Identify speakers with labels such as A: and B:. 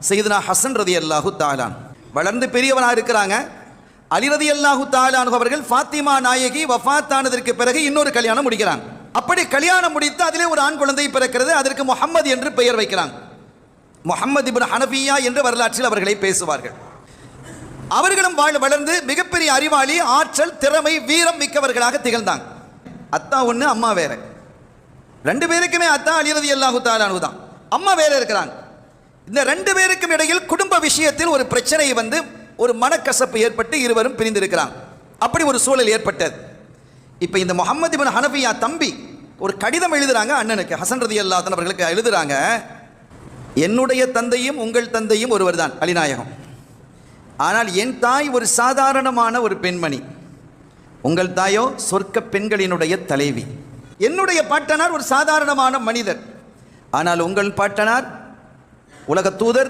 A: சையதுனா ஹசன் ரலியல்லாஹு தஆலா வளர்ந்து பெரியவனாக இருக்கிறாங்க. அலி ரலியல்லாஹு தஆலா அவர்கள் ஃபாத்திமா நாயகி வஃபாத் ஆனதற்கு பிறகு இன்னொரு கல்யாணம் முடிக்கிறாங்க. அப்படி கல்யாணம் முடித்து அதிலே ஒரு ஆண் குழந்தை பிறக்கிறது. அதற்கு முஹம்மது என்று பெயர் வைக்கிறாங்க. முஹம்மது இப்னு ஹனஃபியா என்று வரலாற்றில் அவர்களை பேசுவார்கள். அவர்களும் வளர்ந்து மிகப்பெரிய அறிவாளி, ஆற்றல், திறமை, வீரம் மிக்கவர்களாக திகழ்ந்தாங்க. அத்தா ஒன்று, அம்மா வேற. ரெண்டு பேருக்குமே அத்தா அலி ரலியல்லாஹு தஆலா தான், அம்மா வேற இருக்கிறாங்க. இந்த ரெண்டு பேருக்கும் இடையில் குடும்ப விஷயத்தில் ஒரு பிரச்சனை வந்து ஒரு மனக்கசப்பு ஏற்பட்டு இருவரும் பிரிந்திருக்கிறாங்க. அப்படி ஒரு சூழல் ஏற்பட்டது. இப்போ இந்த முஹம்மது இப்னு ஹனஃபியா தம்பி ஒரு கடிதம் எழுதுறாங்க அண்ணனுக்கு, ஹசன் ரலியல்லாஹு தஆலா அவர்களுக்கு எழுதுறாங்க, என்னுடைய தந்தையும் உங்கள் தந்தையும் ஒருவர் தான் அலிநாயகம். ஆனால் என் தாய் ஒரு சாதாரணமான ஒரு பெண்மணி, உங்கள் தாயோ சொர்க்க பெண்களினுடைய தலைவி. என்னுடைய பாட்டனார் ஒரு சாதாரணமான மனிதர், ஆனால் உங்கள் பாட்டனார் உலக தூதர்